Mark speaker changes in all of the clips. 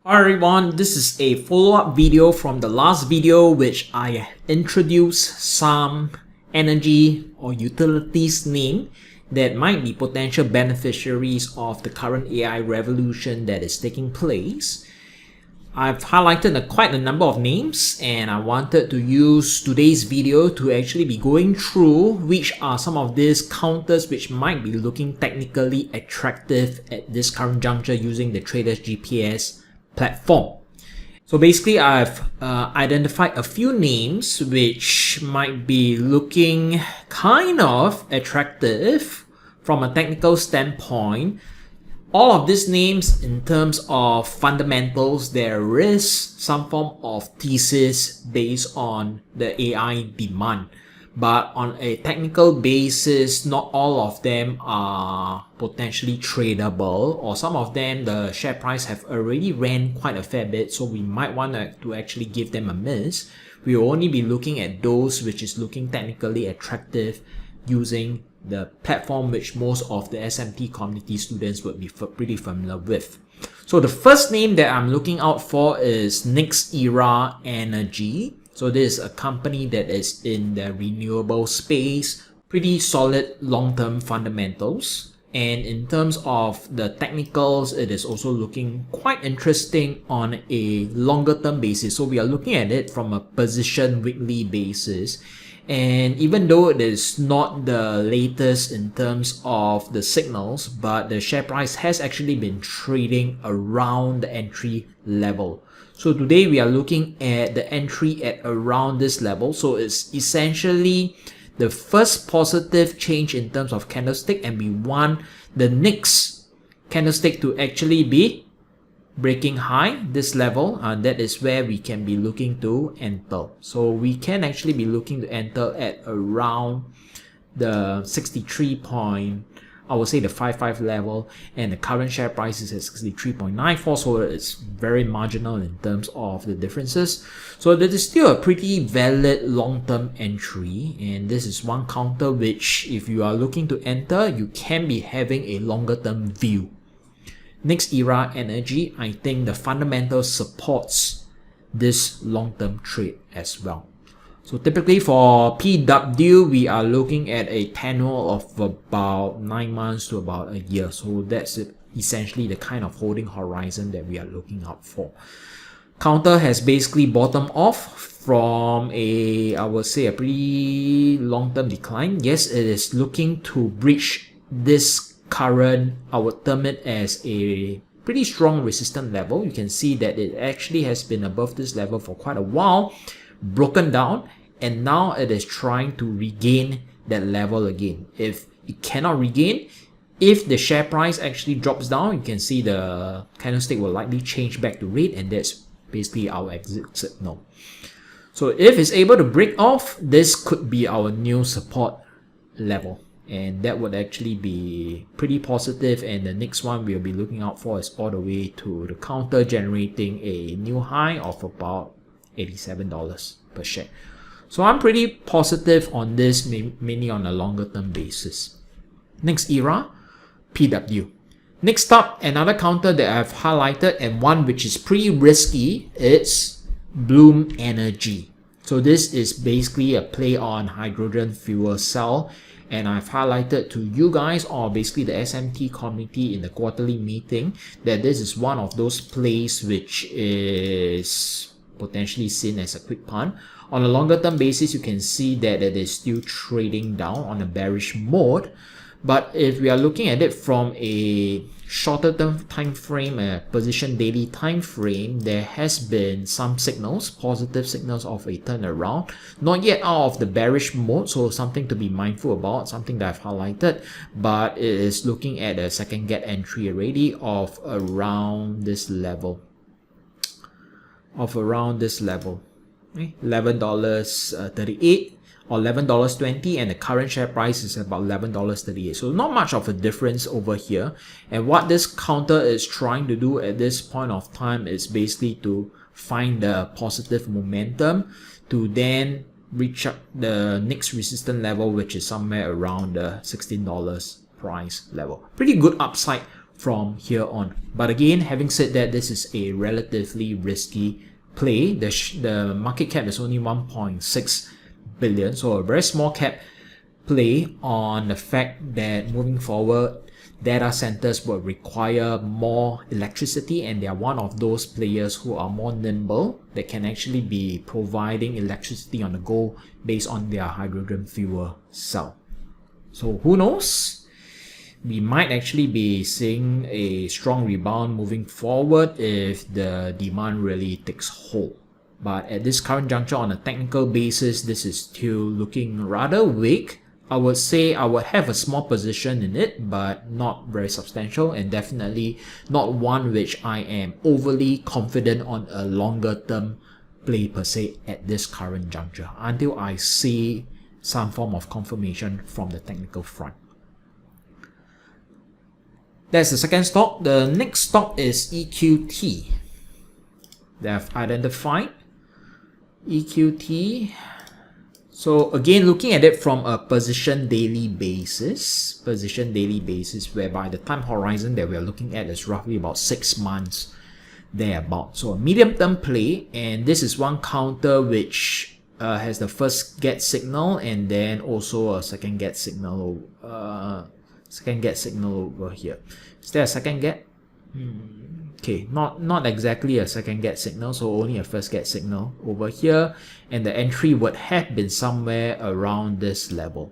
Speaker 1: Hi everyone, this is a follow-up video from the last video which I introduced some energy or utilities name that might be potential beneficiaries of the current AI revolution that is taking place. I've highlighted quite a number of names and I wanted to use today's video to actually be going through which are some of these counters which might be looking technically attractive at this current juncture using the Traders GPS platform. So basically I've identified a few names which might be looking kind of attractive from a technical standpoint. All of these names in terms of fundamentals, there is some form of thesis based on the AI demand. But on a technical basis, not all of them are potentially tradable, or some of them the share price have already ran quite a fair bit, so we might want to actually give them a miss. We will only be looking at those which is looking technically attractive using the platform which most of the SMT community students would be pretty familiar with. So the first name that I'm looking out for is NextEra Energy. So this is a company that is in the renewable space, pretty solid long-term fundamentals. And in terms of the technicals, it is also looking quite interesting on a longer-term basis. So we are looking at it from a position weekly basis. And even though it is not the latest in terms of the signals, but the share price has actually been trading around the entry level. So today we are looking at the entry at around this level. So it's essentially the first positive change in terms of candlestick, and we want the next candlestick to actually be breaking high this level. That is where we can be looking to enter. So we can actually be looking to enter at around the 55 level, and the current share price is at 63.94, so it's very marginal in terms of the differences. So that is still a pretty valid long-term entry, and this is one counter which, if you are looking to enter, you can be having a longer-term view. NextEra Energy, I think the fundamental supports this long-term trade as well. So typically for PW, we are looking at a tenure of about 9 months to about a year. So that's essentially the kind of holding horizon that we are looking out for. Counter has basically bottomed off from I would say a pretty long-term decline. Yes, it is looking to breach this current, I would term it as a pretty strong resistance level. You can see that it actually has been above this level for quite a while, broken down, and now it is trying to regain that level again. If it cannot regain, if the share price actually drops down, you can see the candlestick will likely change back to red, and that's basically our exit signal. So if it's able to break off, this could be our new support level, and that would actually be pretty positive. And the next one we'll be looking out for is all the way to the counter generating a new high of about $87 per share. So I'm pretty positive on this, mainly on a longer term basis. NextEra, PW. Next up, another counter that I've highlighted, and one which is pretty risky, it's Bloom Energy. So this is basically a play on hydrogen fuel cell, and I've highlighted to you guys, or basically the SMT community in the quarterly meeting, that this is one of those plays which is potentially seen as a quick punt. On a longer term basis, you can see that it is still trading down on a bearish mode. But if we are looking at it from a shorter term time frame, a position daily time frame, there has been some signals, positive signals of a turnaround. Not yet out of the bearish mode, so something to be mindful about, something that I've highlighted. But it is looking at a second get entry already of around this level. $11.38 or $11.20, and the current share price is about $11.38. So not much of a difference over here. And what this counter is trying to do at this point of time is basically to find the positive momentum to then reach up the next resistance level, which is somewhere around the $16 price level. Pretty good upside from here on. But again, having said that, this is a relatively risky play. The market cap is only 1.6 billion, so a very small cap play on the fact that moving forward, data centers will require more electricity, and they are one of those players who are more nimble that can actually be providing electricity on the go based on their hydrogen fuel cell. So who knows? We might actually be seeing a strong rebound moving forward if the demand really takes hold. But at this current juncture, on a technical basis, this is still looking rather weak. I would say I would have a small position in it, but not very substantial, and definitely not one which I am overly confident on a longer term play per se at this current juncture, until I see some form of confirmation from the technical front. That's the second stock. The next stock is EQT. They have identified EQT. So again, looking at it from a position daily basis, whereby the time horizon that we are looking at is roughly about 6 months thereabout. So a medium-term play, and this is one counter which has the first get signal and then also a second get signal. Over here. Is there a second get? Okay, not exactly a second get signal, so only a first get signal over here, and the entry would have been somewhere around this level.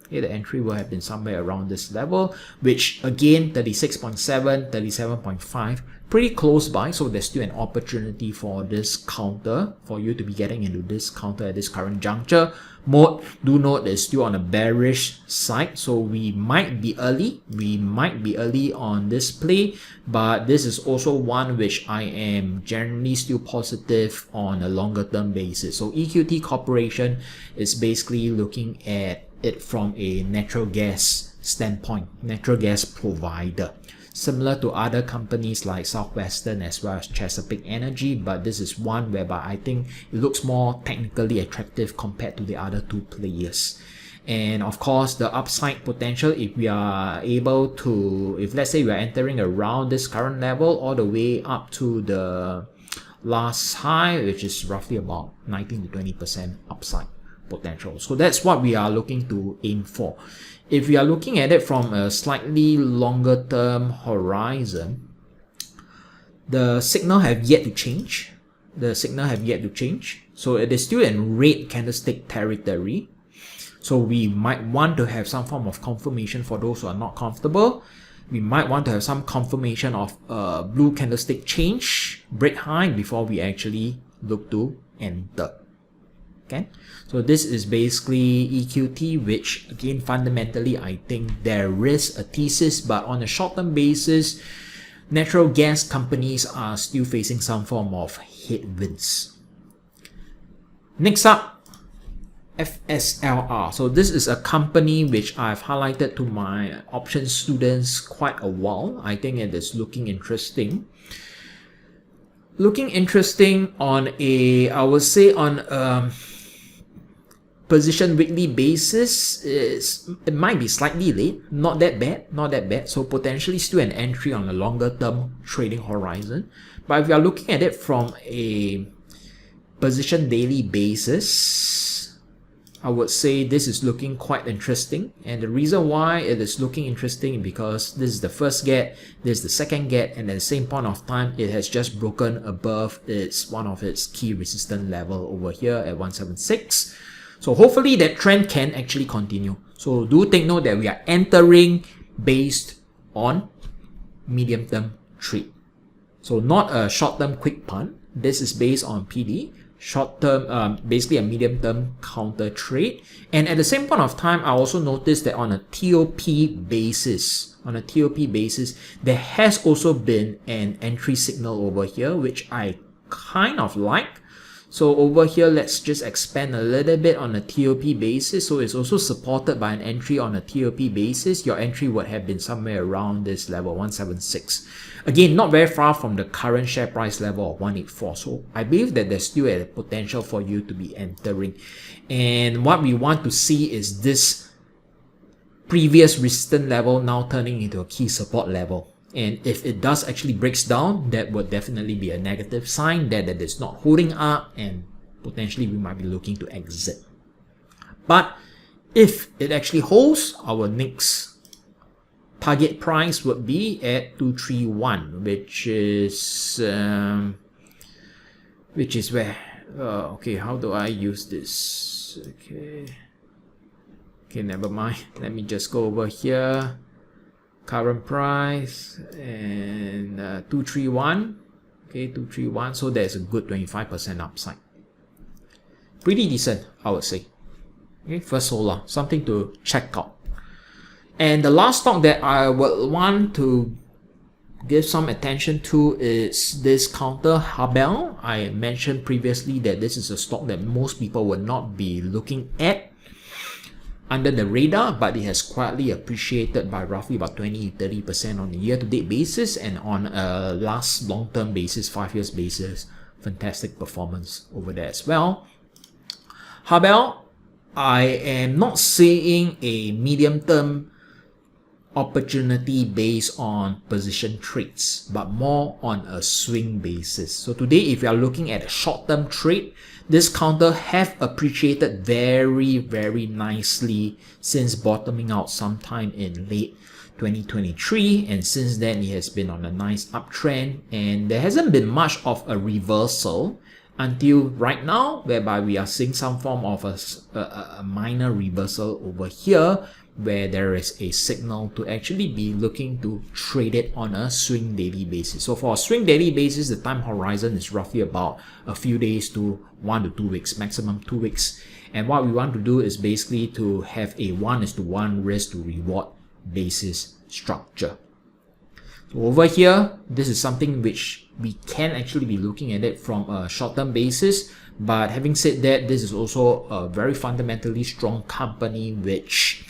Speaker 1: Okay, the entry would have been somewhere around this level, which again 36.7, 37.5, pretty close by, so there's still an opportunity for this counter, for you to be getting into this counter at this current juncture. Mode, do note, is still on a bearish side, so we might be early on this play, but this is also one which I am generally still positive on a longer term basis. So EQT Corporation is basically looking at it from a natural gas standpoint, natural gas provider, similar to other companies like Southwestern as well as Chesapeake Energy, but this is one whereby I think it looks more technically attractive compared to the other two players. And of course, the upside potential, if we are able to, if let's say we are entering around this current level all the way up to the last high, which is roughly about 19 to 20% upside potential. So that's what we are looking to aim for. If we are looking at it from a slightly longer term horizon, the signal have yet to change. So it is still in red candlestick territory. So we might want to have some form of confirmation for those who are not comfortable. We might want to have some confirmation of blue candlestick change, break high, before we actually look to enter. Okay, so this is basically EQT, which again fundamentally I think there is a thesis, but on a short-term basis, natural gas companies are still facing some form of headwinds. Next up, FSLR. So this is a company which I've highlighted to my option students quite a while. I think it is looking interesting. On a, I would say on a position weekly basis, it might be slightly late, not that bad, so potentially still an entry on a longer term trading horizon. But if you are looking at it from a position daily basis, I would say this is looking quite interesting, and the reason why it is looking interesting is because this is the first get, this is the second get, and at the same point of time it has just broken above one of its key resistance level over here at 176. So hopefully that trend can actually continue. So do take note that we are entering based on medium term trade. So not a short term quick punt. This is based on PD. Short term, basically a medium term counter trade. And at the same point of time, I also noticed that on a TOP basis, there has also been an entry signal over here, which I kind of like. So over here, let's just expand a little bit on a TOP basis. So it's also supported by an entry on a TOP basis. Your entry would have been somewhere around this level, 176. Again, not very far from the current share price level of 184. So I believe that there's still a potential for you to be entering. And what we want to see is this previous resistance level now turning into a key support level. And if it does actually breaks down, that would definitely be a negative sign that it is not holding up, and potentially we might be looking to exit. But if it actually holds, our next target price would be at 231, which is where okay, how do I use this? Okay, never mind, let me just go over here, current price, and 231. Okay, 231, so there's a good 25% upside. Pretty decent, I would say. Okay, First Solar, something to check out. And the last stock that I would want to give some attention to is this counter Habel. I mentioned previously that this is a stock that most people would not be looking at under the radar, but it has quietly appreciated by roughly about 20-30% on a year-to-date basis, and on a last long-term basis, 5 years basis, fantastic performance over there as well. Habel, I am not seeing a medium-term opportunity based on position trades, but more on a swing basis. So today, if you are looking at a short-term trade, this counter have appreciated very nicely since bottoming out sometime in late 2023, and since then it has been on a nice uptrend, and there hasn't been much of a reversal until right now, whereby we are seeing some form of a minor reversal over here, where there is a signal to actually be looking to trade it on a swing daily basis. So for a swing daily basis, the time horizon is roughly about a few days to 1 to 2 weeks, maximum 2 weeks. And what we want to do is basically to have a 1:1 risk to reward basis structure. So over here, this is something which we can actually be looking at it from a short-term basis. But having said that, this is also a very fundamentally strong company which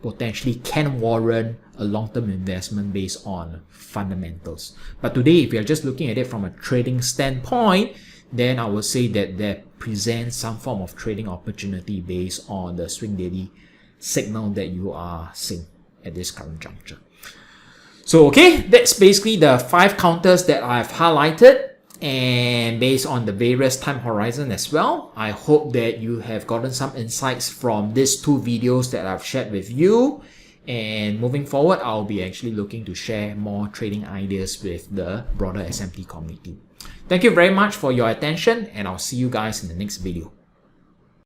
Speaker 1: potentially can warrant a long-term investment based on fundamentals. But today, if you're just looking at it from a trading standpoint, then I would say that there presents some form of trading opportunity based on the swing daily signal that you are seeing at this current juncture. So okay, that's basically the 5 counters that I've highlighted, and based on the various time horizon as well. I hope that you have gotten some insights from these 2 videos that I've shared with you, and moving forward I'll be actually looking to share more trading ideas with the broader SMT community. Thank you very much for your attention, and I'll see you guys in the next video.